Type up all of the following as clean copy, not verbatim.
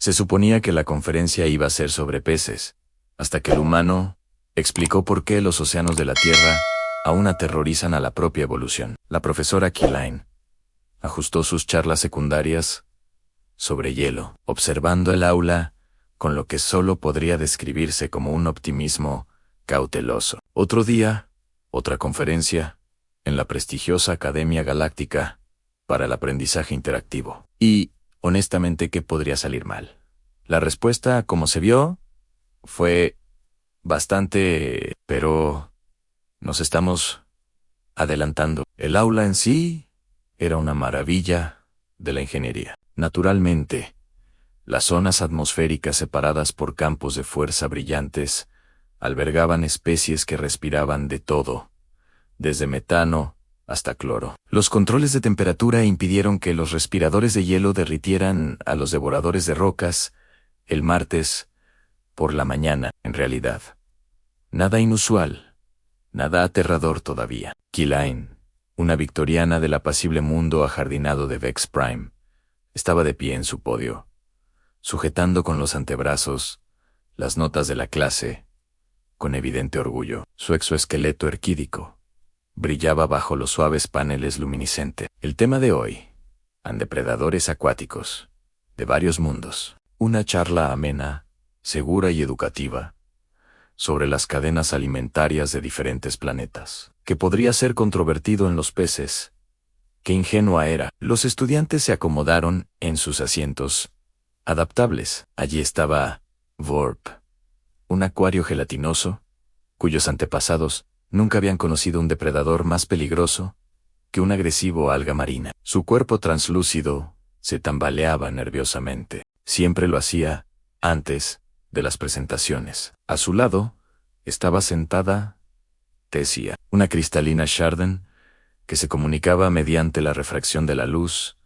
Se suponía que la conferencia iba a ser sobre peces, hasta que el humano explicó por qué los océanos de la Tierra aún aterrorizan a la propia evolución. La profesora Kilain ajustó sus charlas secundarias sobre hielo, observando el aula con lo que solo podría describirse como un optimismo cauteloso. Otro día, otra conferencia, en la prestigiosa Academia Galáctica para el Aprendizaje Interactivo. Y, honestamente, ¿qué podría salir mal? La respuesta, como se vio, fue bastante... pero nos estamos adelantando. El aula en sí era una maravilla de la ingeniería. Naturalmente, las zonas atmosféricas separadas por campos de fuerza brillantes albergaban especies que respiraban de todo, desde metano hasta cloro. Los controles de temperatura impidieron que los respiradores de hielo derritieran a los devoradores de rocas el martes por la mañana. En realidad, nada inusual, nada aterrador todavía. Kilain, una victoriana del apacible mundo ajardinado de Vex Prime, estaba de pie en su podio, sujetando con los antebrazos las notas de la clase, con evidente orgullo. Su exoesqueleto erquídico brillaba bajo los suaves paneles luminiscentes. El tema de hoy: depredadores acuáticos, de varios mundos. Una charla amena, segura y educativa, sobre las cadenas alimentarias de diferentes planetas, que podría ser controvertido en los peces. Qué ingenua era. Los estudiantes se acomodaron en sus asientos adaptables. Allí estaba Vorp, un acuario gelatinoso, cuyos antepasados nunca habían conocido un depredador más peligroso que un agresivo alga marina. Su cuerpo translúcido se tambaleaba nerviosamente. Siempre lo hacía antes de las presentaciones. A su lado estaba sentada Tessia, una cristalina Sharden que se comunicaba mediante la refracción de la luz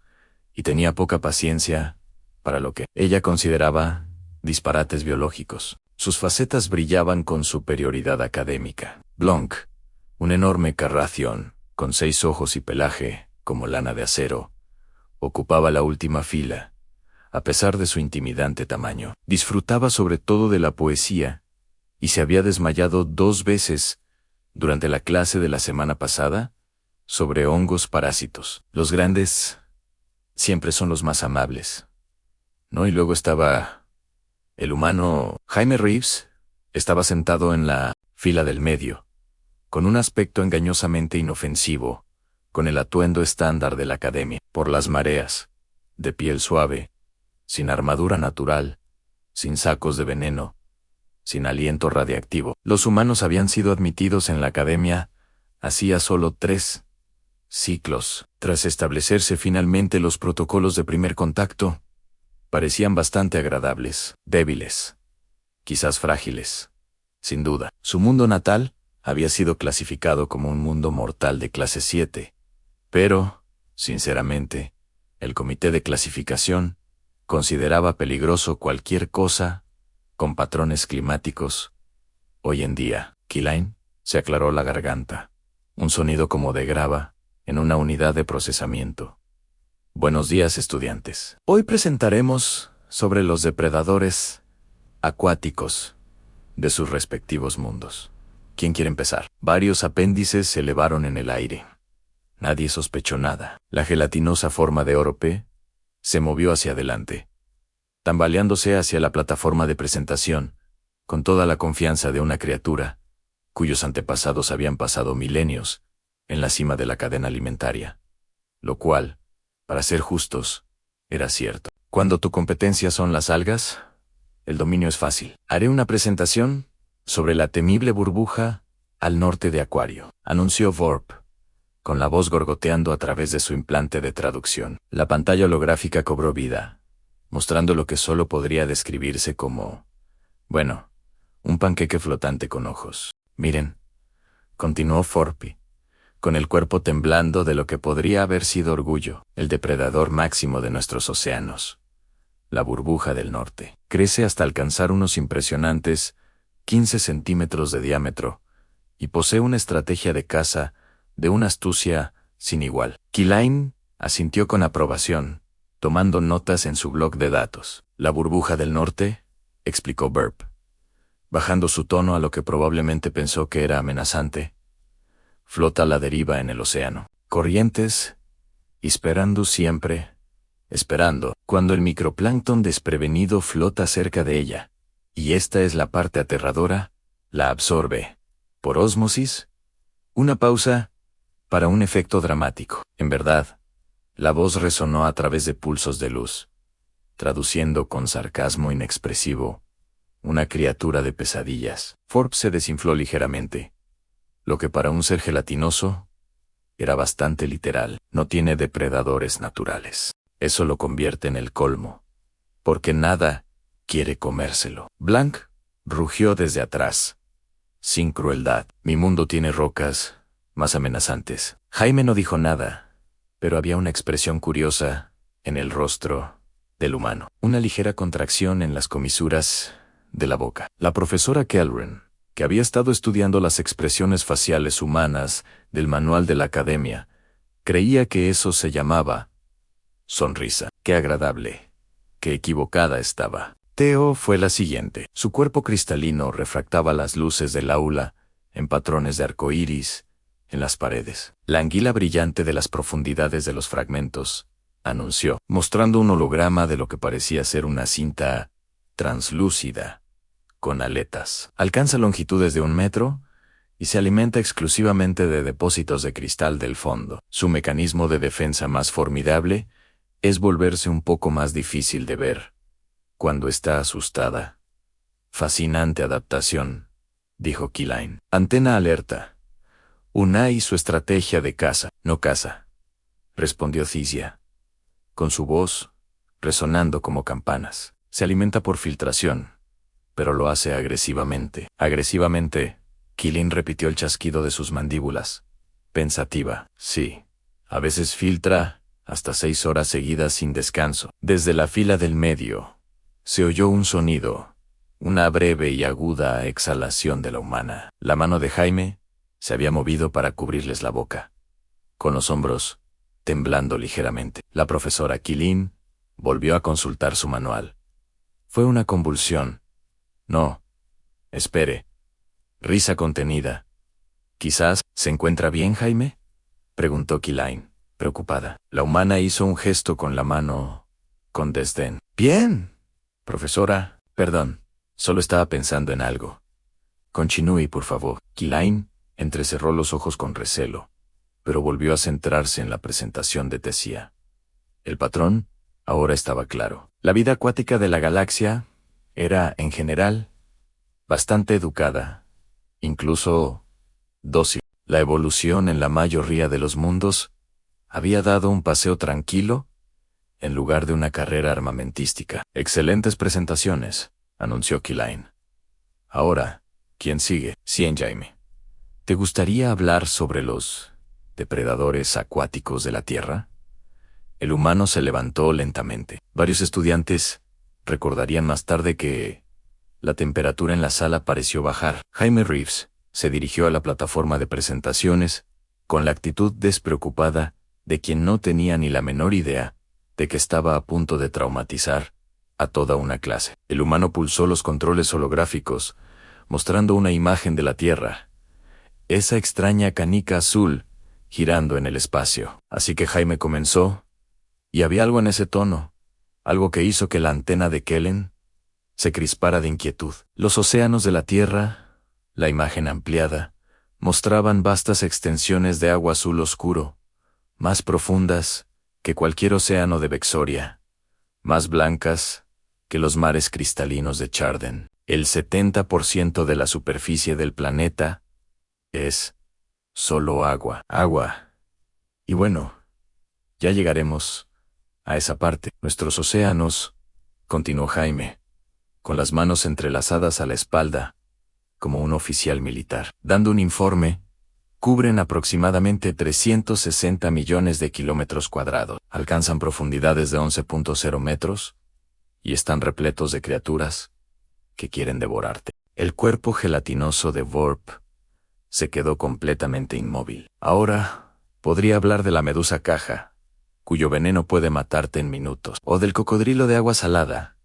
y tenía poca paciencia para lo que ella consideraba disparates biológicos. Sus facetas brillaban con superioridad académica. Blanc, un enorme carración, con 6 ojos y pelaje como lana de acero, ocupaba la última fila. A pesar de su intimidante tamaño, disfrutaba sobre todo de la poesía, y se había desmayado 2 veces durante la clase de la semana pasada sobre hongos parásitos. Los grandes siempre son los más amables, ¿no? Y luego estaba el humano Jaime Reeves. Estaba sentado en la fila del medio, con un aspecto engañosamente inofensivo, con el atuendo estándar de la academia. Por las mareas, de piel suave, sin armadura natural, sin sacos de veneno, sin aliento radiactivo. Los humanos habían sido admitidos en la academia hacía solo 3 ciclos. Tras establecerse finalmente los protocolos de primer contacto, parecían bastante agradables, débiles, quizás frágiles. Sin duda, su mundo natal había sido clasificado como un mundo mortal de clase 7, pero, sinceramente, el comité de clasificación consideraba peligroso cualquier cosa con patrones climáticos. Hoy en día, Kilain se aclaró la garganta. Un sonido como de grava en una unidad de procesamiento. Buenos días, estudiantes. Hoy presentaremos sobre los depredadores acuáticos de sus respectivos mundos. ¿Quién quiere empezar? Varios apéndices se elevaron en el aire. Nadie sospechó nada. La gelatinosa forma de Orope se movió hacia adelante, tambaleándose hacia la plataforma de presentación, con toda la confianza de una criatura cuyos antepasados habían pasado milenios en la cima de la cadena alimentaria. Lo cual, para ser justos, era cierto. Cuando tu competencia son las algas, el dominio es fácil. Haré una presentación sobre la temible burbuja al norte de Acuario, anunció Vorp, con la voz gorgoteando a través de su implante de traducción. La pantalla holográfica cobró vida, mostrando lo que solo podría describirse como, bueno, un panqueque flotante con ojos. Miren, continuó Vorp, con el cuerpo temblando de lo que podría haber sido orgullo, el depredador máximo de nuestros océanos. La burbuja del norte crece hasta alcanzar unos impresionantes 15 centímetros de diámetro, y posee una estrategia de caza de una astucia sin igual. Kilain asintió con aprobación, tomando notas en su bloc de datos. La burbuja del norte, explicó Burp, bajando su tono a lo que probablemente pensó que era amenazante, flota a la deriva en el océano. Corrientes, esperando siempre, esperando, cuando el microplancton desprevenido flota cerca de ella, y esta es la parte aterradora, la absorbe. Por ósmosis, una pausa para un efecto dramático. En verdad, la voz resonó a través de pulsos de luz, traduciendo con sarcasmo inexpresivo, una criatura de pesadillas. Forbes se desinfló ligeramente, lo que para un ser gelatinoso era bastante literal. No tiene depredadores naturales. Eso lo convierte en el colmo, porque nada quiere comérselo. Blanc rugió desde atrás, sin crueldad. Mi mundo tiene rocas más amenazantes. Jaime no dijo nada, pero había una expresión curiosa en el rostro del humano. Una ligera contracción en las comisuras de la boca. La profesora Kellgren, que había estado estudiando las expresiones faciales humanas del manual de la academia, creía que eso se llamaba sonrisa. Qué agradable, qué equivocada estaba. Theo fue la siguiente. Su cuerpo cristalino refractaba las luces del aula en patrones de arco iris en las paredes. La anguila brillante de las profundidades de los fragmentos, anunció, mostrando un holograma de lo que parecía ser una cinta translúcida, con aletas. Alcanza longitudes de 1 metro y se alimenta exclusivamente de depósitos de cristal del fondo. Su mecanismo de defensa más formidable es volverse un poco más difícil de ver cuando está asustada. Fascinante adaptación, dijo Keyline. Antena alerta. Unai y su estrategia de caza. No caza, respondió Cisia, con su voz resonando como campanas. Se alimenta por filtración, pero lo hace agresivamente. Agresivamente, Keyline repitió el chasquido de sus mandíbulas, pensativa. Sí, a veces filtra hasta 6 horas seguidas sin descanso. Desde la fila del medio se oyó un sonido, una breve y aguda exhalación de la humana. La mano de Jaime se había movido para cubrirles la boca, con los hombros temblando ligeramente. La profesora Keyline volvió a consultar su manual. Fue una convulsión. No. Espere. Risa contenida. Quizás, ¿se encuentra bien, Jaime?, preguntó Keyline, preocupada. La humana hizo un gesto con la mano, con desdén. Bien, profesora. Perdón, solo estaba pensando en algo. Continúe, por favor. Keyline entrecerró los ojos con recelo, pero volvió a centrarse en la presentación de Tesia. El patrón ahora estaba claro. La vida acuática de la galaxia era, en general, bastante educada, incluso dócil. La evolución en la mayoría de los mundos había dado un paseo tranquilo en lugar de una carrera armamentística. Excelentes presentaciones, anunció Keyline. Ahora, ¿quién sigue? Cien Jaime. ¿Te gustaría hablar sobre los depredadores acuáticos de la Tierra? El humano se levantó lentamente. Varios estudiantes recordarían más tarde que la temperatura en la sala pareció bajar. Jaime Reeves se dirigió a la plataforma de presentaciones con la actitud despreocupada de quien no tenía ni la menor idea de que estaba a punto de traumatizar a toda una clase. El humano pulsó los controles holográficos, mostrando una imagen de la Tierra, esa extraña canica azul girando en el espacio. Así que Jaime comenzó, y había algo en ese tono, algo que hizo que la antena de Kellen se crispara de inquietud. Los océanos de la Tierra, la imagen ampliada, mostraban vastas extensiones de agua azul oscuro, más profundas que cualquier océano de Vexoria, más blancas que los mares cristalinos de Charden. El 70% de la superficie del planeta es solo agua. Agua. Y bueno, ya llegaremos a esa parte. Nuestros océanos, continuó Jaime, con las manos entrelazadas a la espalda, como un oficial militar, dando un informe, cubren aproximadamente 360 millones de kilómetros cuadrados, alcanzan profundidades de 11.0 metros y están repletos de criaturas que quieren devorarte. El cuerpo gelatinoso de Vorp se quedó completamente inmóvil. Ahora podría hablar de la medusa caja, cuyo veneno puede matarte en minutos, o del cocodrilo de agua salada,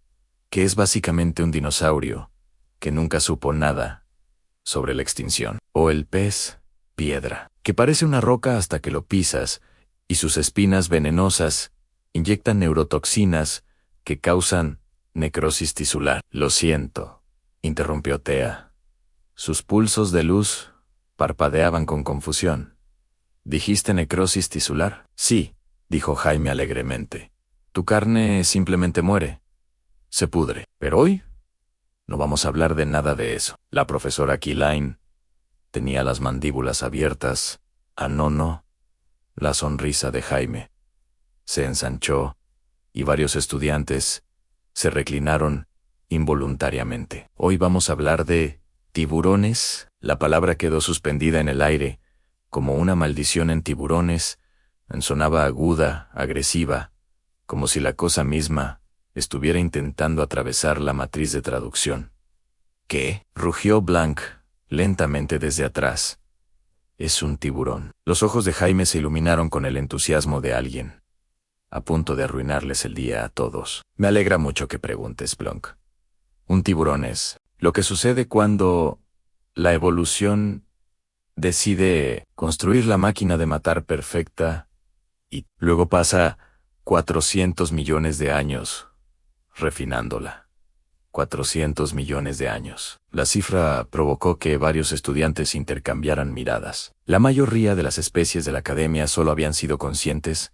que es básicamente un dinosaurio, que nunca supo nada sobre la extinción. O el pez piedra, que parece una roca hasta que lo pisas, y sus espinas venenosas inyectan neurotoxinas que causan necrosis tisular. Lo siento, interrumpió Thea. Sus pulsos de luz parpadeaban con confusión. ¿Dijiste necrosis tisular? Sí, dijo Jaime alegremente. Tu carne simplemente muere. Se pudre. Pero hoy no vamos a hablar de nada de eso. La profesora Keyline tenía las mandíbulas abiertas. No. La sonrisa de Jaime se ensanchó y varios estudiantes se reclinaron involuntariamente. Hoy vamos a hablar de tiburones. La palabra quedó suspendida en el aire, como una maldición en tiburones. Sonaba aguda, agresiva, como si la cosa misma estuviera intentando atravesar la matriz de traducción. ¿Qué? Rugió Blanc lentamente desde atrás. Es un tiburón. Los ojos de Jaime se iluminaron con el entusiasmo de alguien a punto de arruinarles el día a todos. Me alegra mucho que preguntes, Blanc. Un tiburón es lo que sucede cuando la evolución decide construir la máquina de matar perfecta y luego pasa 400 millones de años refinándola. 400 millones de años. La cifra provocó que varios estudiantes intercambiaran miradas. La mayoría de las especies de la academia solo habían sido conscientes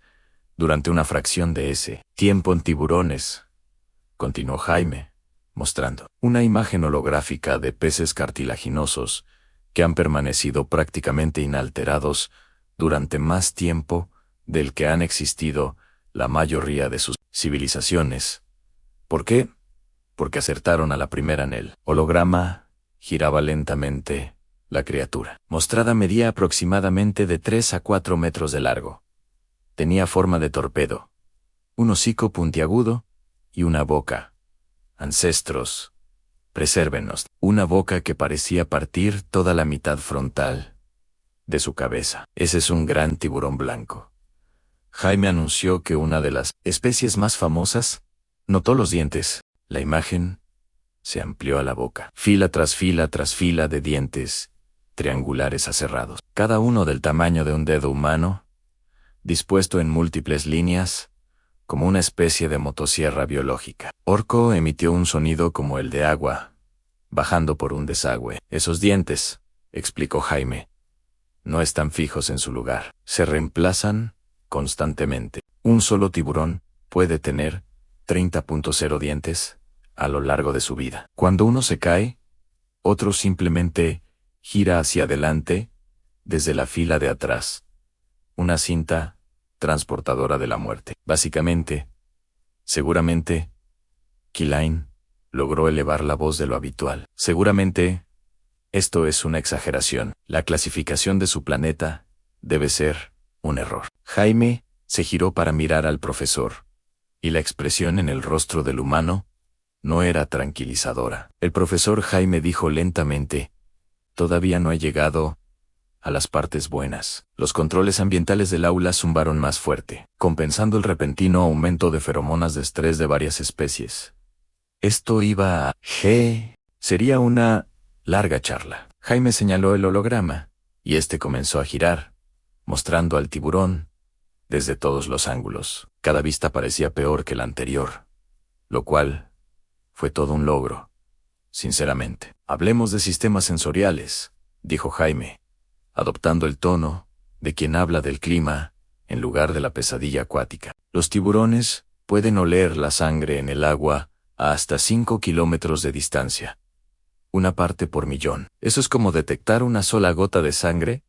durante una fracción de ese tiempo en tiburones, continuó Jaime, mostrando una imagen holográfica de peces cartilaginosos que han permanecido prácticamente inalterados durante más tiempo del que han existido la mayoría de sus civilizaciones. ¿Por qué? Porque acertaron a la primera en el holograma. Giraba lentamente la criatura. Mostrada medía aproximadamente de 3 a 4 metros de largo. Tenía forma de torpedo, un hocico puntiagudo y una boca. Ancestros, presérvenos. Una boca que parecía partir toda la mitad frontal de su cabeza. Ese es un gran tiburón blanco. Jaime anunció que una de las especies más famosas notó los dientes. La imagen se amplió a la boca. Fila tras fila de dientes triangulares aserrados. Cada uno del tamaño de un dedo humano, dispuesto en múltiples líneas, como una especie de motosierra biológica. Orco emitió un sonido como el de agua, bajando por un desagüe. Esos dientes, explicó Jaime, no están fijos en su lugar. Se reemplazan constantemente. Un solo tiburón puede tener 30.0 dientes a lo largo de su vida. Cuando uno se cae, otro simplemente gira hacia adelante desde la fila de atrás. Una cinta transportadora de la muerte. Básicamente, seguramente, Keyline logró elevar la voz de lo habitual. Seguramente, esto es una exageración. La clasificación de su planeta debe ser un error. Jaime se giró para mirar al profesor, y la expresión en el rostro del humano no era tranquilizadora. El profesor Jaime dijo lentamente, todavía no he llegado a las partes buenas. Los controles ambientales del aula zumbaron más fuerte, compensando el repentino aumento de feromonas de estrés de varias especies. Esto iba a... Sería una larga charla. Jaime señaló el holograma, y este comenzó a girar, mostrando al tiburón desde todos los ángulos. Cada vista parecía peor que la anterior, lo cual fue todo un logro. Sinceramente. Hablemos de sistemas sensoriales, dijo Jaime, adoptando el tono de quien habla del clima en lugar de la pesadilla acuática. Los tiburones pueden oler la sangre en el agua a hasta 5 kilómetros de distancia. Una parte por millón. Eso es como detectar una sola gota de sangre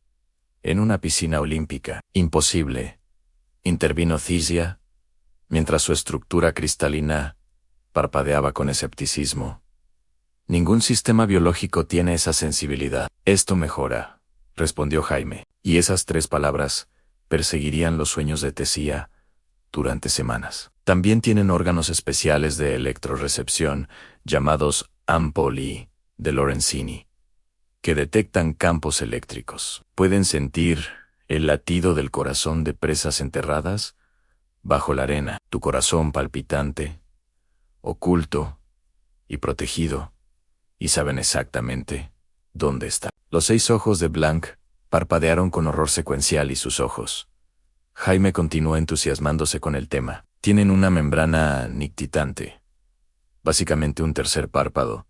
en una piscina olímpica. Imposible, intervino Thesia, mientras su estructura cristalina parpadeaba con escepticismo. Ningún sistema biológico tiene esa sensibilidad. Esto mejora, respondió Jaime, y esas 3 palabras perseguirían los sueños de Thesia durante semanas. También tienen órganos especiales de electrorecepción llamados ampoli de Lorenzini, que detectan campos eléctricos. Pueden sentir el latido del corazón de presas enterradas bajo la arena, tu corazón palpitante, oculto, y protegido, y saben exactamente dónde está. Los 6 ojos de Blanc parpadearon con horror secuencial y sus ojos. Jaime continuó entusiasmándose con el tema. Tienen una membrana nictitante, básicamente un tercer párpado,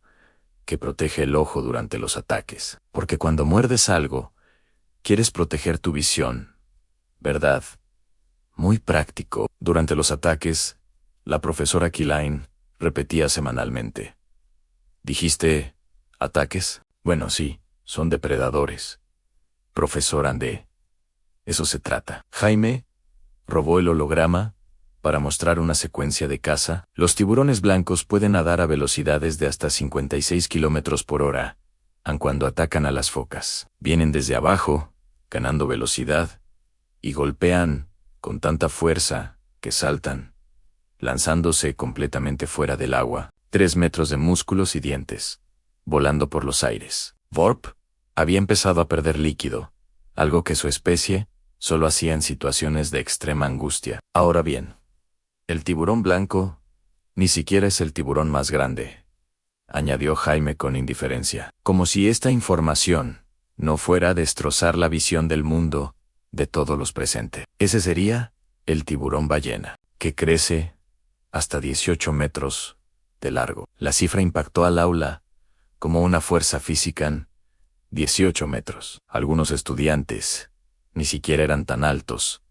que protege el ojo durante los ataques. Porque cuando muerdes algo, quieres proteger tu visión, ¿verdad? Muy práctico. Durante los ataques, la profesora Kilain repetía semanalmente. ¿Dijiste ataques? Bueno, sí, son depredadores. Profesor Andé. Eso se trata. Jaime robó el holograma para mostrar una secuencia de caza. Los tiburones blancos pueden nadar a velocidades de hasta 56 kilómetros por hora, aun cuando atacan a las focas. Vienen desde abajo, ganando velocidad, y golpean con tanta fuerza que saltan, lanzándose completamente fuera del agua, 3 metros de músculos y dientes, volando por los aires. Vorp había empezado a perder líquido, algo que su especie solo hacía en situaciones de extrema angustia. Ahora bien, el tiburón blanco ni siquiera es el tiburón más grande, añadió Jaime con indiferencia, como si esta información no fuera a destrozar la visión del mundo de todos los presentes. Ese sería el tiburón ballena, que crece hasta 18 metros de largo. La cifra impactó al aula como una fuerza física en 18 metros. Algunos estudiantes ni siquiera eran tan altos,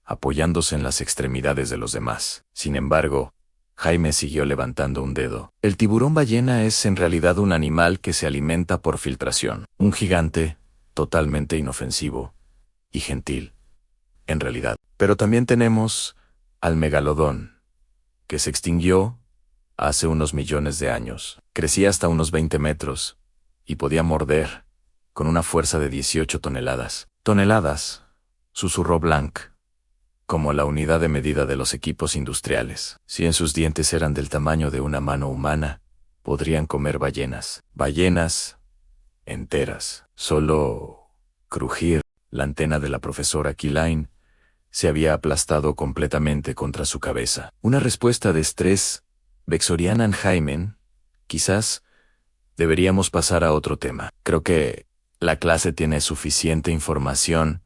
apoyándose en las extremidades de los demás. Sin embargo, Jaime siguió levantando un dedo. El tiburón ballena es en realidad un animal que se alimenta por filtración. Un gigante, totalmente inofensivo y gentil, en realidad. Pero también tenemos al megalodón, que se extinguió hace unos millones de años. Crecía hasta unos 20 metros y podía morder con una fuerza de 18 toneladas. Toneladas, susurró Blanc, como la unidad de medida de los equipos industriales. Si en sus dientes eran del tamaño de una mano humana, podrían comer ballenas. Ballenas enteras. Solo crujir. La antena de la profesora Kilain se había aplastado completamente contra su cabeza. Una respuesta de estrés vexoriana en Jaime. Quizás deberíamos pasar a otro tema. Creo que la clase tiene suficiente información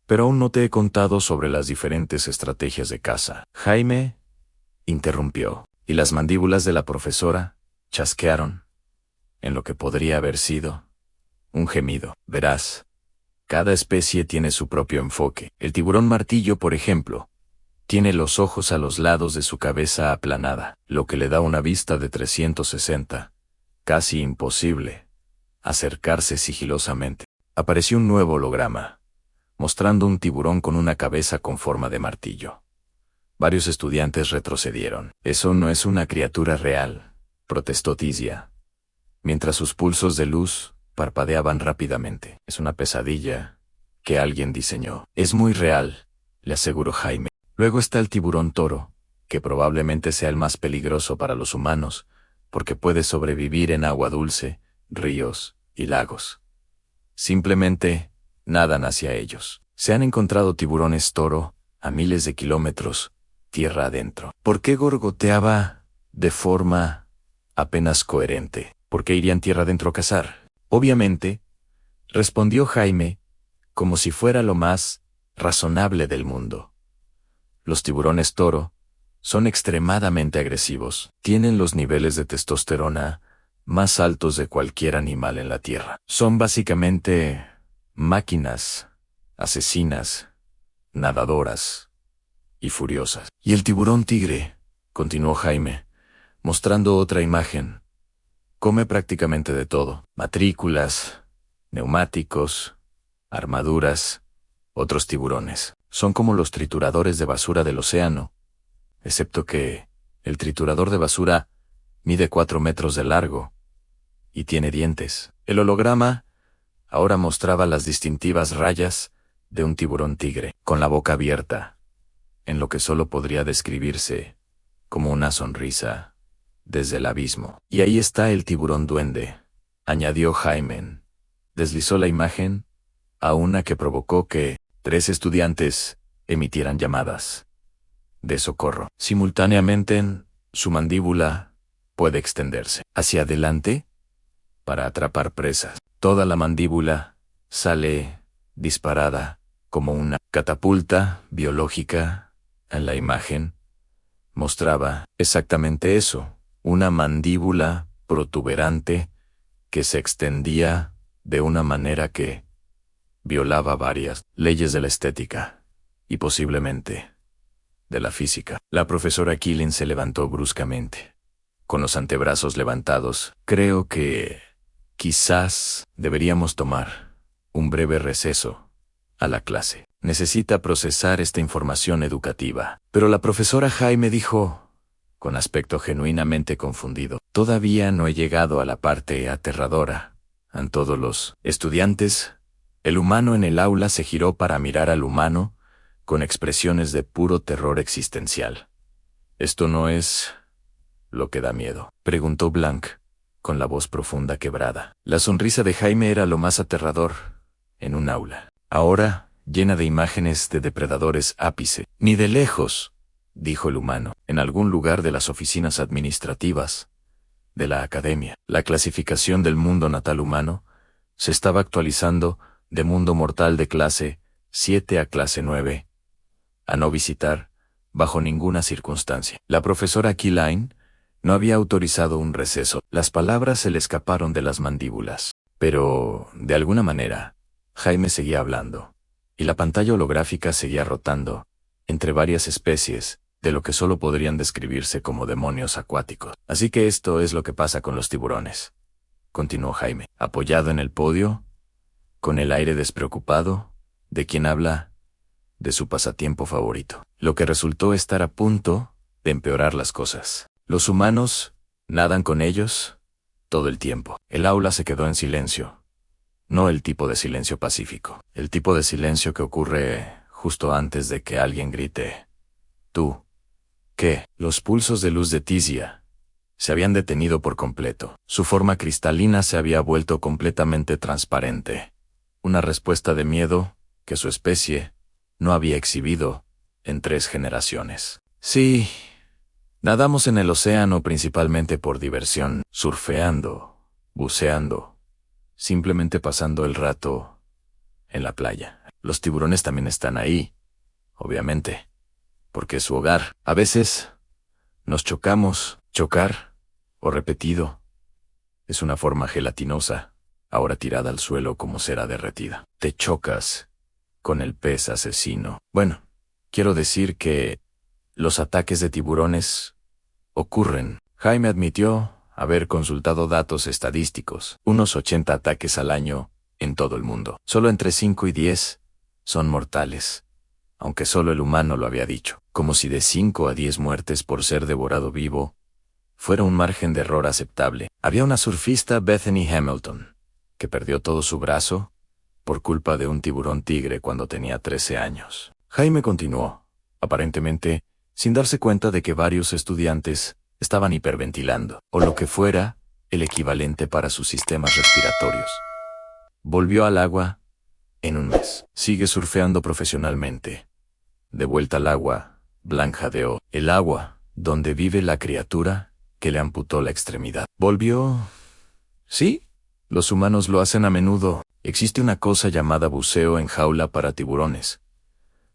pero aún no te he contado sobre las diferentes estrategias de caza. Jaime interrumpió, y las mandíbulas de la profesora chasquearon, en lo que podría haber sido un gemido. Verás, cada especie tiene su propio enfoque. El tiburón martillo, por ejemplo, tiene los ojos a los lados de su cabeza aplanada, lo que le da una vista de 360, casi imposible acercarse sigilosamente. Apareció un nuevo holograma, mostrando un tiburón con una cabeza con forma de martillo. Varios estudiantes retrocedieron. Eso no es una criatura real, protestó Tizia, mientras sus pulsos de luz parpadeaban rápidamente. Es una pesadilla que alguien diseñó. Es muy real, le aseguró Jaime. Luego está el tiburón toro, que probablemente sea el más peligroso para los humanos, porque puede sobrevivir en agua dulce, ríos y lagos. Simplemente nadan hacia ellos. Se han encontrado tiburones toro a miles de kilómetros, tierra adentro. ¿Por qué gorgoteaba de forma apenas coherente? ¿Por qué irían tierra adentro a cazar? Obviamente, respondió Jaime, como si fuera lo más razonable del mundo. Los tiburones toro son extremadamente agresivos. Tienen los niveles de testosterona más altos de cualquier animal en la Tierra. Son básicamente máquinas, asesinas, nadadoras y furiosas. Y el tiburón tigre, continuó Jaime, mostrando otra imagen, come prácticamente de todo: matrículas, neumáticos, armaduras, otros tiburones. Son como los trituradores de basura del océano, excepto que el triturador de basura mide 4 metros de largo y tiene dientes. El holograma ahora mostraba las distintivas rayas de un tiburón tigre, con la boca abierta, en lo que solo podría describirse como una sonrisa desde el abismo. Y ahí está el tiburón duende, añadió Jaime. Deslizó la imagen a una que provocó que 3 estudiantes emitieran llamadas de socorro. Simultáneamente, su mandíbula puede extenderse hacia adelante para atrapar presas. Toda la mandíbula sale disparada como una catapulta biológica. En la imagen mostraba exactamente eso, una mandíbula protuberante que se extendía de una manera que violaba varias leyes de la estética y posiblemente de la física. La profesora Killing se levantó bruscamente, con los antebrazos levantados. Creo que quizás deberíamos tomar un breve receso a la clase. Necesita procesar esta información educativa. Pero la profesora Jaime dijo, con aspecto genuinamente confundido, todavía no he llegado a la parte aterradora. A todos los estudiantes, el humano en el aula se giró para mirar al humano con expresiones de puro terror existencial. ¿Esto no es lo que da miedo?, preguntó Blanc, con la voz profunda quebrada. La sonrisa de Jaime era lo más aterrador en un aula, ahora llena de imágenes de depredadores ápice. Ni de lejos, dijo el humano, en algún lugar de las oficinas administrativas de la academia. La clasificación del mundo natal humano se estaba actualizando de mundo mortal de clase 7 a clase 9, a no visitar bajo ninguna circunstancia. La profesora Killine no había autorizado un receso. Las palabras se le escaparon de las mandíbulas. Pero, de alguna manera, Jaime seguía hablando, y la pantalla holográfica seguía rotando entre varias especies de lo que solo podrían describirse como demonios acuáticos. Así que esto es lo que pasa con los tiburones, continuó Jaime, apoyado en el podio, con el aire despreocupado de quien habla de su pasatiempo favorito, lo que resultó estar a punto de empeorar las cosas. Los humanos nadan con ellos todo el tiempo. El aula se quedó en silencio. No el tipo de silencio pacífico, el tipo de silencio que ocurre justo antes de que alguien grite, «¿Tú qué?». Los pulsos de luz de Tizia se habían detenido por completo. Su forma cristalina se había vuelto completamente transparente. Una respuesta de miedo que su especie no había exhibido en 3 generaciones. Sí, nadamos en el océano principalmente por diversión, surfeando, buceando, simplemente pasando el rato en la playa. Los tiburones también están ahí, obviamente, porque es su hogar. A veces nos chocamos. Chocar, o repetido, es una forma gelatinosa, ahora tirada al suelo como cera derretida. Te chocas con el pez asesino. Bueno, quiero decir que los ataques de tiburones ocurren. Jaime admitió haber consultado datos estadísticos, unos 80 ataques al año en todo el mundo. Solo entre 5 y 10 son mortales, aunque solo el humano lo había dicho, como si de 5 a 10 muertes por ser devorado vivo fuera un margen de error aceptable. Había una surfista, Bethany Hamilton, que perdió todo su brazo por culpa de un tiburón tigre cuando tenía 13 años. Jaime continuó, aparentemente sin darse cuenta de que varios estudiantes estaban hiperventilando, o lo que fuera el equivalente para sus sistemas respiratorios. Volvió al agua en un mes. Sigue surfeando profesionalmente. De vuelta al agua, Blanc jadeó. El agua, donde vive la criatura que le amputó la extremidad. ¿Volvió? Sí, los humanos lo hacen a menudo. Existe una cosa llamada buceo en jaula para tiburones,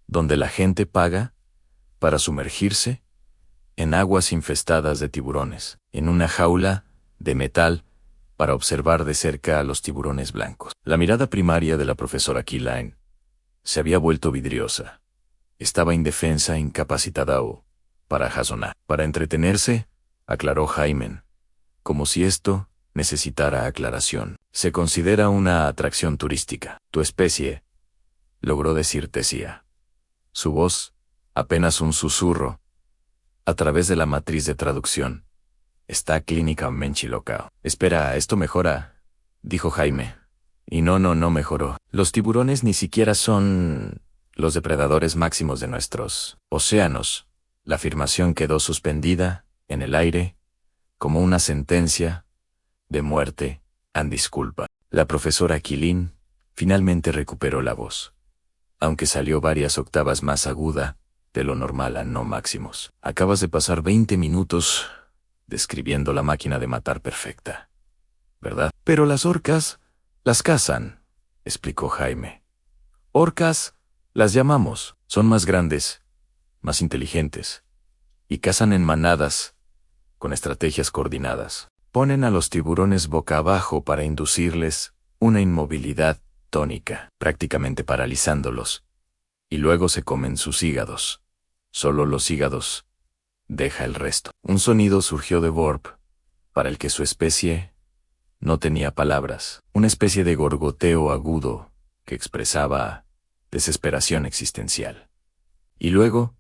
donde la gente paga para sumergirse en aguas infestadas de tiburones, en una jaula de metal para observar de cerca a los tiburones blancos. La mirada primaria de la profesora Killine se había vuelto vidriosa. Estaba indefensa, incapacitada o para razonar. Para entretenerse, aclaró Jaime, como si esto necesitara aclaración. Se considera una atracción turística. Tu especie, logró decir Tessia. Su voz, apenas un susurro, a través de la matriz de traducción, está clínicamente loca. Espera, ¿esto mejora?, dijo Jaime. Y no mejoró. Los tiburones ni siquiera son los depredadores máximos de nuestros océanos. La afirmación quedó suspendida en el aire, como una sentencia de muerte, and disculpa. La profesora Killine finalmente recuperó la voz, aunque salió varias octavas más aguda de lo normal a no máximos. Acabas de pasar 20 minutos describiendo la máquina de matar perfecta. ¿Verdad? Pero las orcas las cazan, explicó Jaime. Orcas las llamamos. Son más grandes, más inteligentes, y cazan en manadas, con estrategias coordinadas. Ponen a los tiburones boca abajo para inducirles una inmovilidad tónica, prácticamente paralizándolos, y luego se comen sus hígados. Solo los hígados. Deja el resto. Un sonido surgió de Vorp, para el que su especie no tenía palabras, una especie de gorgoteo agudo que expresaba desesperación existencial. Y luego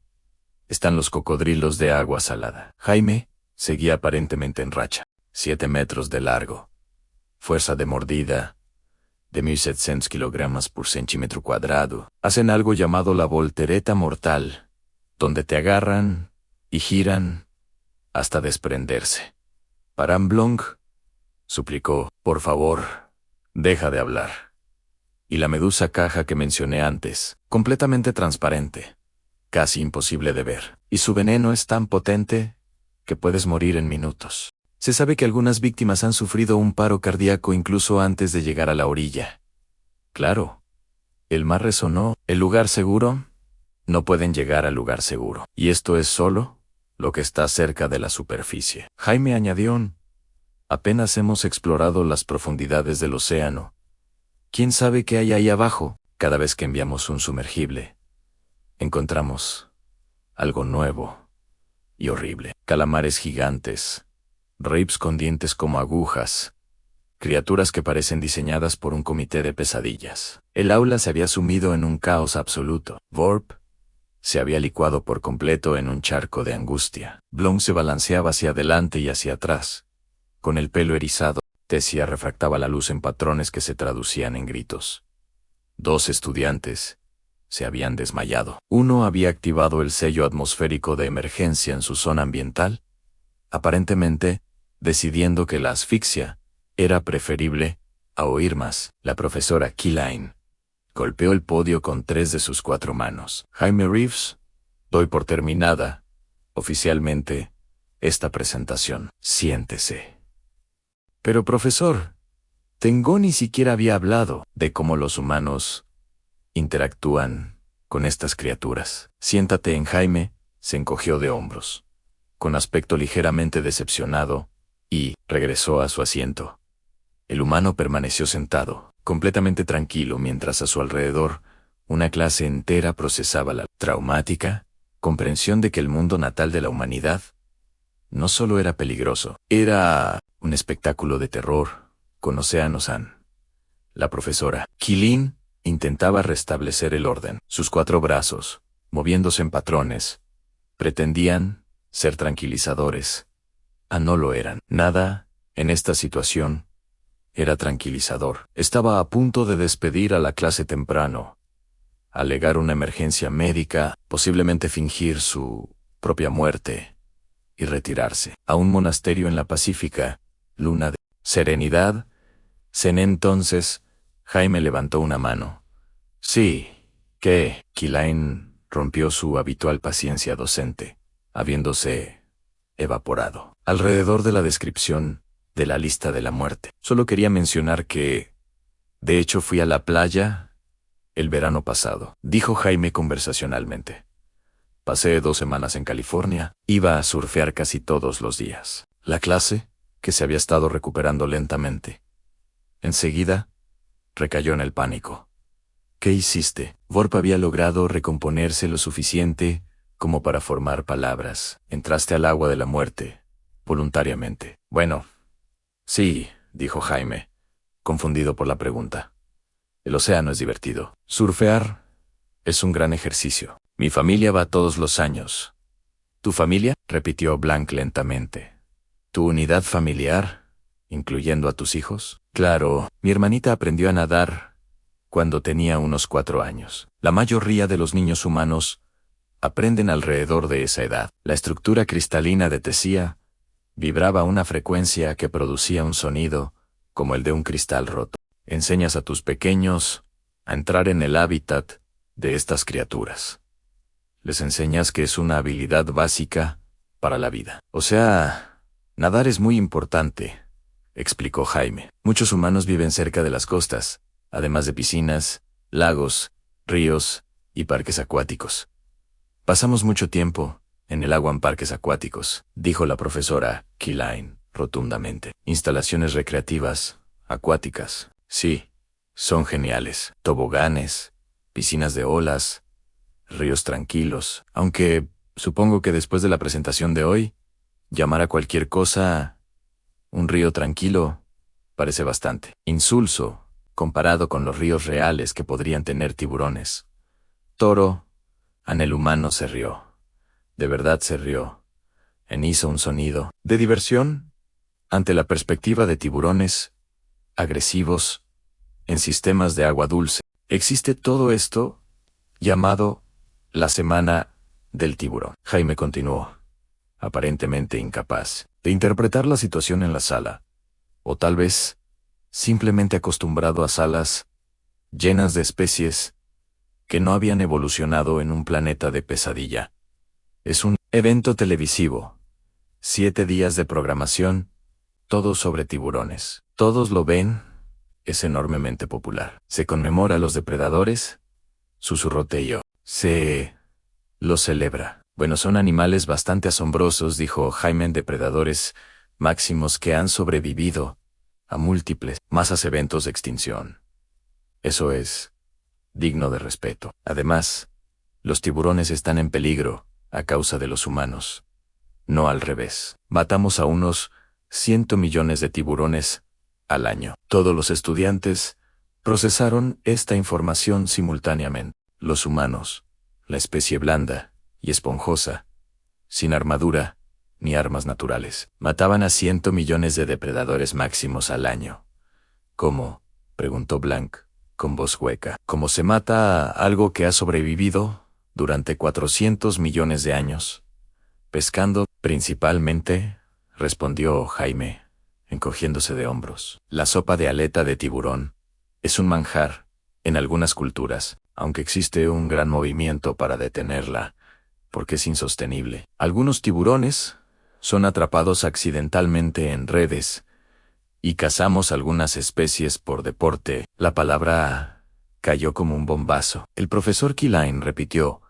están los cocodrilos de agua salada. Jaime seguía aparentemente en racha. 7 metros de largo. Fuerza de mordida de 1700 kilogramos por centímetro cuadrado. Hacen algo llamado la voltereta mortal, donde te agarran y giran hasta desprenderse. Paramblong, suplicó, por favor, deja de hablar. Y la medusa caja que mencioné antes, completamente transparente, casi imposible de ver, y su veneno es tan potente que puedes morir en minutos. Se sabe que algunas víctimas han sufrido un paro cardíaco incluso antes de llegar a la orilla. Claro, el mar resonó. ¿El lugar seguro? No pueden llegar al lugar seguro. Y esto es solo lo que está cerca de la superficie. Jaime añadió, apenas hemos explorado las profundidades del océano. ¿Quién sabe qué hay ahí abajo? Cada vez que enviamos un sumergible, encontramos algo nuevo y horrible. Calamares gigantes, rips con dientes como agujas, criaturas que parecen diseñadas por un comité de pesadillas. El aula se había sumido en un caos absoluto. Vorp se había licuado por completo en un charco de angustia. Blom se balanceaba hacia adelante y hacia atrás, con el pelo erizado. Tessia refractaba la luz en patrones que se traducían en gritos. 2 estudiantes se habían desmayado. Uno había activado el sello atmosférico de emergencia en su zona ambiental, aparentemente decidiendo que la asfixia era preferible a oír más. La profesora Keyline golpeó el podio con 3 de sus 4 manos. Jaime Reeves, doy por terminada, oficialmente, esta presentación. Siéntese. Pero profesor, Tengo ni siquiera había hablado de cómo los humanos interactúan con estas criaturas. Siéntate en Jaime, se encogió de hombros, con aspecto ligeramente decepcionado, y regresó a su asiento. El humano permaneció sentado, completamente tranquilo, mientras a su alrededor una clase entera procesaba la traumática comprensión de que el mundo natal de la humanidad no solo era peligroso, era un espectáculo de terror, con océanos an. La profesora Keyline intentaba restablecer el orden. Sus 4 brazos, moviéndose en patrones, pretendían ser tranquilizadores. No lo eran. Nada, en esta situación, era tranquilizador. Estaba a punto de despedir a la clase temprano, alegar una emergencia médica, posiblemente fingir su propia muerte, y retirarse a un monasterio en la pacífica luna de serenidad. Cené entonces. Jaime levantó una mano. Sí, ¿qué? Keyline rompió su habitual paciencia docente, habiéndose evaporado alrededor de la descripción de la lista de la muerte. Solo quería mencionar que, de hecho, fui a la playa el verano pasado, dijo Jaime conversacionalmente. Pasé 2 semanas en California, iba a surfear casi todos los días. La clase, que se había estado recuperando lentamente, enseguida recayó en el pánico. ¿Qué hiciste? Vorp había logrado recomponerse lo suficiente como para formar palabras. Entraste al agua de la muerte, voluntariamente. Bueno, sí, dijo Jaime, confundido por la pregunta. El océano es divertido. Surfear es un gran ejercicio. Mi familia va todos los años. ¿Tu familia? Repitió Blanc lentamente. ¿Tu unidad familiar, incluyendo a tus hijos? Claro, mi hermanita aprendió a nadar cuando tenía unos 4 años. La mayoría de los niños humanos aprenden alrededor de esa edad. La estructura cristalina de Tessia vibraba a una frecuencia que producía un sonido como el de un cristal roto. Enseñas a tus pequeños a entrar en el hábitat de estas criaturas. Les enseñas que es una habilidad básica para la vida. O sea, Nadar es muy importante, explicó Jaime. Muchos humanos viven cerca de las costas, además de piscinas, lagos, ríos y parques acuáticos. Pasamos mucho tiempo en el agua en parques acuáticos, dijo la profesora Kiline rotundamente. Instalaciones recreativas, acuáticas. Sí, son geniales. Toboganes, piscinas de olas, ríos tranquilos. Aunque supongo que después de la presentación de hoy, llamar a cualquier cosa un río tranquilo parece bastante insulso comparado con los ríos reales que podrían tener tiburones. Toro, Anel humano se rió. De verdad se rió. Hizo un sonido de diversión ante la perspectiva de tiburones agresivos en sistemas de agua dulce. Existe todo esto llamado la semana del tiburón. Jaime continuó, aparentemente incapaz de interpretar la situación en la sala, o tal vez simplemente acostumbrado a salas llenas de especies que no habían evolucionado en un planeta de pesadilla. Es un evento televisivo, 7 días de programación, todo sobre tiburones. Todos lo ven, es enormemente popular. Se conmemora a los depredadores, susurró Teo. Se lo celebra. Bueno, son animales bastante asombrosos, dijo Jaime, depredadores máximos que han sobrevivido a múltiples masas eventos de extinción. Eso es digno de respeto. Además, los tiburones están en peligro a causa de los humanos. No al revés. Matamos a unos 100 millones de tiburones al año. Todos los estudiantes procesaron esta información simultáneamente. Los humanos, la especie blanda y esponjosa, sin armadura ni armas naturales, mataban a 100 millones de depredadores máximos al año. ¿Cómo?, preguntó Blanc, con voz hueca. ¿Cómo se mata a algo que ha sobrevivido durante 400 millones de años? Pescando, principalmente, respondió Jaime, encogiéndose de hombros. La sopa de aleta de tiburón es un manjar en algunas culturas, aunque existe un gran movimiento para detenerla, porque es insostenible. Algunos tiburones son atrapados accidentalmente en redes, y cazamos algunas especies por deporte. La palabra cayó como un bombazo. El profesor Kiline repitió,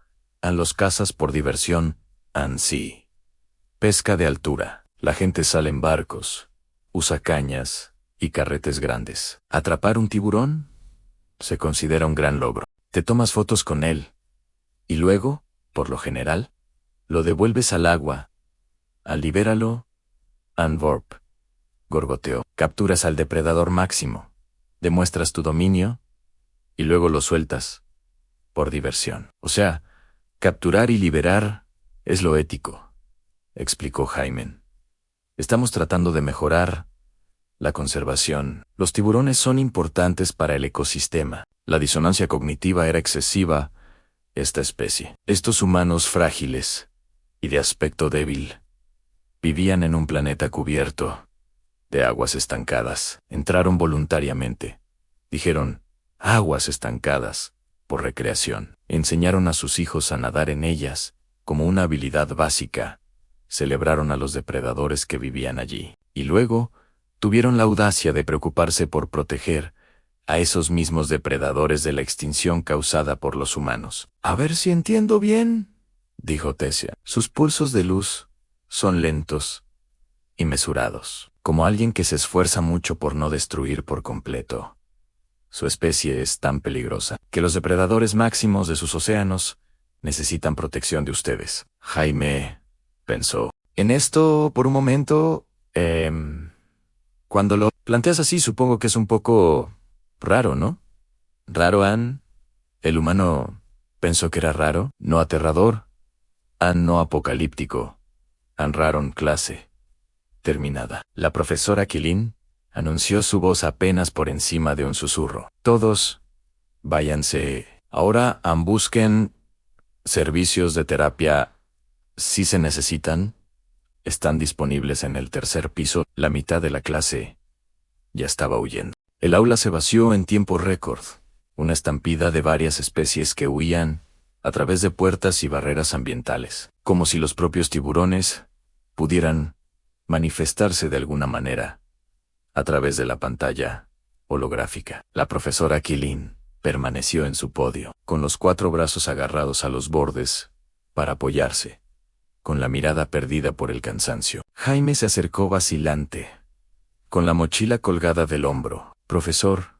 a los cazas por diversión, sí. Pesca de altura. La gente sale en barcos, usa cañas y carretes grandes. Atrapar un tiburón se considera un gran logro. Te tomas fotos con él, y luego, por lo general, lo devuelves al agua. Libéralo, Vorp, gorgoteó. Capturas al depredador máximo, demuestras tu dominio, y luego lo sueltas, por diversión. O sea, capturar y liberar es lo ético, explicó Jaime. Estamos tratando de mejorar la conservación. Los tiburones son importantes para el ecosistema. La disonancia cognitiva era excesiva, esta especie. Estos humanos frágiles y de aspecto débil vivían en un planeta cubierto de aguas estancadas. Entraron voluntariamente. Dijeron, aguas estancadas, por recreación. Enseñaron a sus hijos a nadar en ellas, como una habilidad básica. Celebraron a los depredadores que vivían allí. Y luego, tuvieron la audacia de preocuparse por proteger a esos mismos depredadores de la extinción causada por los humanos. A ver si entiendo bien, dijo Tessia. Sus pulsos de luz son lentos y mesurados, como alguien que se esfuerza mucho por no destruir por completo. Su especie es tan peligrosa que los depredadores máximos de sus océanos necesitan protección de ustedes. Jaime pensó en esto por un momento. Cuando lo planteas así, supongo que es un poco raro, ¿no? Raro, Ann. El humano pensó que era raro, no aterrador. Ann no apocalíptico. Ann Raron clase terminada. La profesora Kiline anunció su voz apenas por encima de un susurro. Todos, váyanse. Ahora busquen servicios de terapia si se necesitan. Están disponibles en el 3er piso. La mitad de la clase ya estaba huyendo. El aula se vació en tiempo récord. Una estampida de varias especies que huían a través de puertas y barreras ambientales, como si los propios tiburones pudieran manifestarse de alguna manera, a través de la pantalla holográfica. La profesora Keeling permaneció en su podio, con los 4 brazos agarrados a los bordes, para apoyarse, con la mirada perdida por el cansancio. Jaime se acercó vacilante, con la mochila colgada del hombro. Profesor,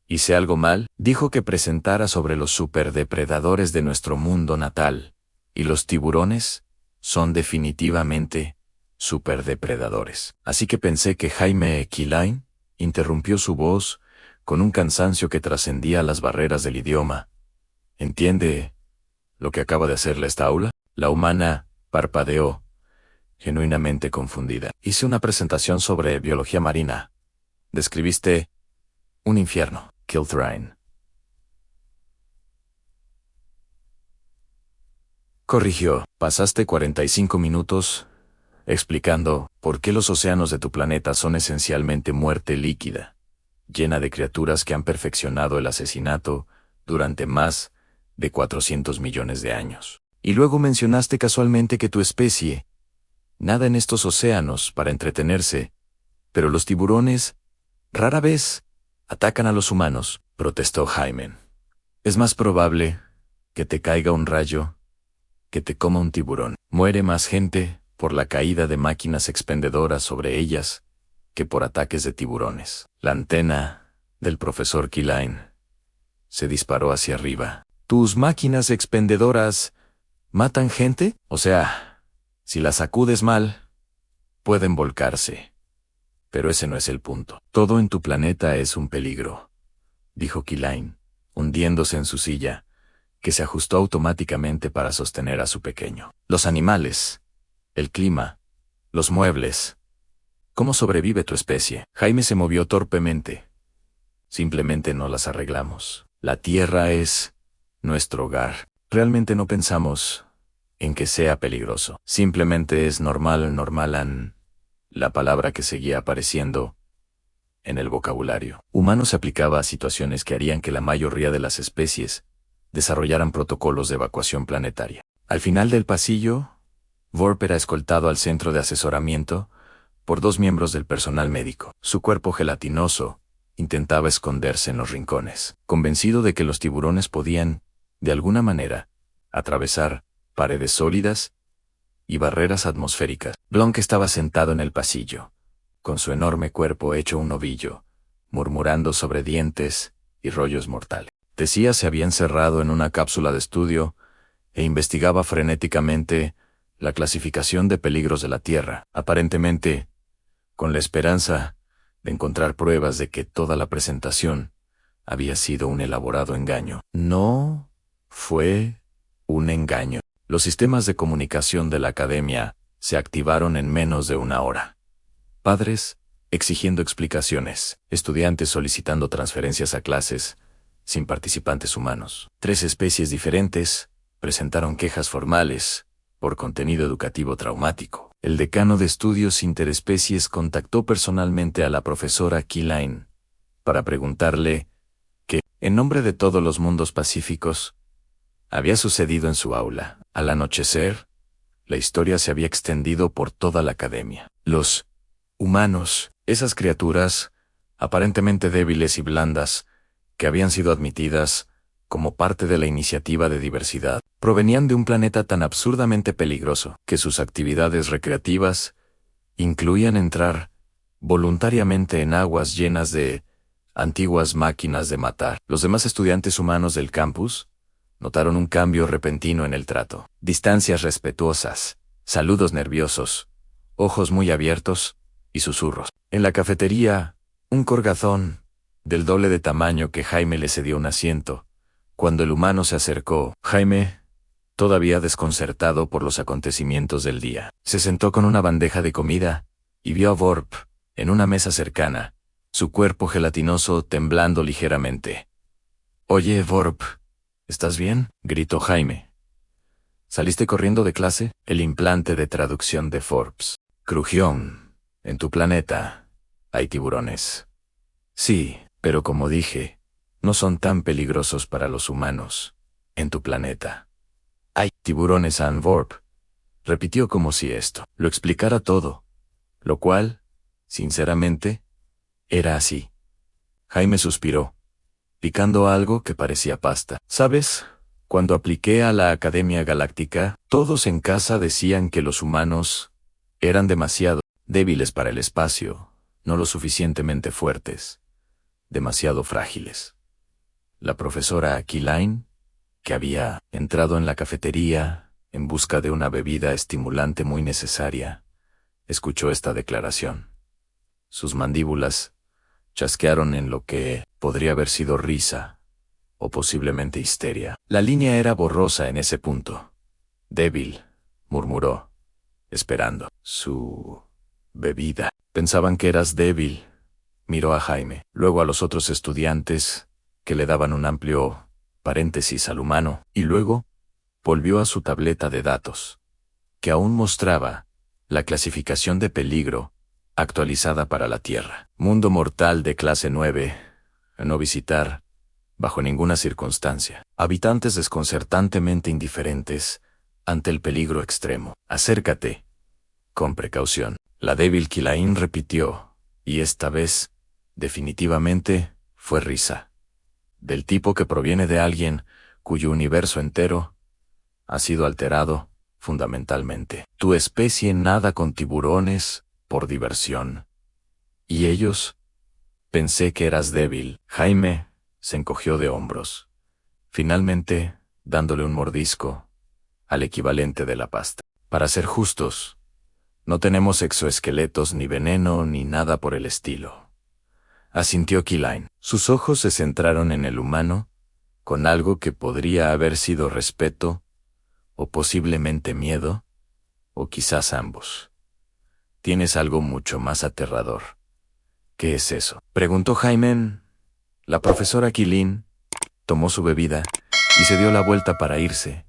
¿hice algo mal? Dijo que presentara sobre los superdepredadores de nuestro mundo natal, y los tiburones son definitivamente superdepredadores. Así que pensé que Jaime Keeling interrumpió su voz con un cansancio que trascendía las barreras del idioma. ¿Entiende lo que acaba de hacerle esta aula? La humana parpadeó, genuinamente confundida. Hice una presentación sobre biología marina. Describiste un infierno, Kiltrain. Corrigió. Pasaste 45 minutos explicando por qué los océanos de tu planeta son esencialmente muerte líquida, llena de criaturas que han perfeccionado el asesinato durante más de 400 millones de años. Y luego mencionaste casualmente que tu especie nada en estos océanos para entretenerse, pero los tiburones rara vez atacan a los humanos, protestó Jaime. Es más probable que te caiga un rayo que te coma un tiburón. Muere más gente por la caída de máquinas expendedoras sobre ellas que por ataques de tiburones. La antena del profesor Keeling se disparó hacia arriba. ¿Tus máquinas expendedoras matan gente? O sea, si las sacudes mal, pueden volcarse. Pero ese no es el punto. Todo en tu planeta es un peligro, dijo Keeling, hundiéndose en su silla, que se ajustó automáticamente para sostener a su pequeño. Los animales, el clima, los muebles. ¿Cómo sobrevive tu especie? Jaime se movió torpemente. Simplemente no las arreglamos. La Tierra es nuestro hogar. Realmente no pensamos en que sea peligroso. Simplemente es normal. La palabra que seguía apareciendo en el vocabulario humano se aplicaba a situaciones que harían que la mayoría de las especies desarrollaran protocolos de evacuación planetaria. Al final del pasillo, Vorp era escoltado al centro de asesoramiento por 2 miembros del personal médico. Su cuerpo gelatinoso intentaba esconderse en los rincones, convencido de que los tiburones podían, de alguna manera, atravesar paredes sólidas y barreras atmosféricas. Blanc estaba sentado en el pasillo, con su enorme cuerpo hecho un ovillo, murmurando sobre dientes y rollos mortales. Tessia se había encerrado en una cápsula de estudio e investigaba frenéticamente la clasificación de peligros de la Tierra, aparentemente con la esperanza de encontrar pruebas de que toda la presentación había sido un elaborado engaño. No fue un engaño. Los sistemas de comunicación de la academia se activaron en menos de 1 hora. Padres exigiendo explicaciones, estudiantes solicitando transferencias a clases sin participantes humanos. 3 especies diferentes presentaron quejas formales por contenido educativo traumático. El decano de estudios interespecies contactó personalmente a la profesora Keeling para preguntarle qué, en nombre de todos los mundos pacíficos, había sucedido en su aula. Al anochecer, la historia se había extendido por toda la academia. Los humanos, esas criaturas aparentemente débiles y blandas, que habían sido admitidas como parte de la iniciativa de diversidad, provenían de un planeta tan absurdamente peligroso que sus actividades recreativas incluían entrar voluntariamente en aguas llenas de antiguas máquinas de matar. Los demás estudiantes humanos del campus notaron un cambio repentino en el trato. Distancias respetuosas, saludos nerviosos, ojos muy abiertos y susurros. En la cafetería, un corgazón del doble de tamaño que Jaime le cedió un asiento. Cuando el humano se acercó, Jaime, todavía desconcertado por los acontecimientos del día, se sentó con una bandeja de comida y vio a Vorp en una mesa cercana, su cuerpo gelatinoso temblando ligeramente. «Oye, Vorp, ¿estás bien?», gritó Jaime. «¿Saliste corriendo de clase?». El implante de traducción de Forbes crujió. «En tu planeta hay tiburones». «Sí, pero como dije, no son tan peligrosos para los humanos. En tu planeta hay tiburones». Vorp repitió como si esto lo explicara todo. Lo cual, sinceramente, era así. Jaime suspiró, picando algo que parecía pasta. ¿Sabes? Cuando apliqué a la Academia Galáctica, todos en casa decían que los humanos eran demasiado débiles para el espacio, no lo suficientemente fuertes, demasiado frágiles. La profesora Kilain, que había entrado en la cafetería en busca de una bebida estimulante muy necesaria, escuchó esta declaración. Sus mandíbulas chasquearon en lo que podría haber sido risa, o posiblemente histeria. La línea era borrosa en ese punto. Débil, murmuró, esperando. Su bebida. Pensaban que eras débil. Miró a Jaime, luego a los otros estudiantes, que le daban un amplio paréntesis al humano, y luego volvió a su tableta de datos, que aún mostraba la clasificación de peligro actualizada para la Tierra. Mundo mortal de clase 9, a no visitar, bajo ninguna circunstancia. Habitantes desconcertantemente indiferentes ante el peligro extremo. Acércate, con precaución. La débil Kilain repitió, y esta vez, definitivamente, fue risa. Del tipo que proviene de alguien cuyo universo entero ha sido alterado, fundamentalmente. Tu especie nada con tiburones, por diversión. ¿Y ellos? Pensé que eras débil. Jaime se encogió de hombros, finalmente dándole un mordisco al equivalente de la pasta. Para ser justos, no tenemos exoesqueletos ni veneno ni nada por el estilo. Asintió Kilain. Sus ojos se centraron en el humano, con algo que podría haber sido respeto, o posiblemente miedo, o quizás ambos. Tienes algo mucho más aterrador. ¿Qué es eso?, preguntó Jaime. La profesora Kilain tomó su bebida y se dio la vuelta para irse,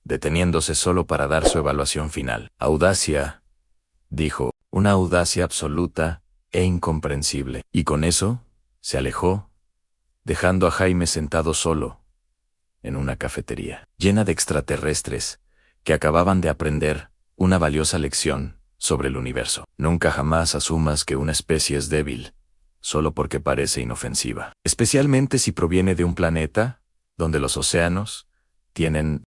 deteniéndose solo para dar su evaluación final. Audacia, dijo, una audacia absoluta e incomprensible. Y con eso, se alejó, dejando a Jaime sentado solo, en una cafetería, llena de extraterrestres, que acababan de aprender una valiosa lección sobre el universo. Nunca jamás asumas que una especie es débil, solo porque parece inofensiva. Especialmente si proviene de un planeta, donde los océanos tienen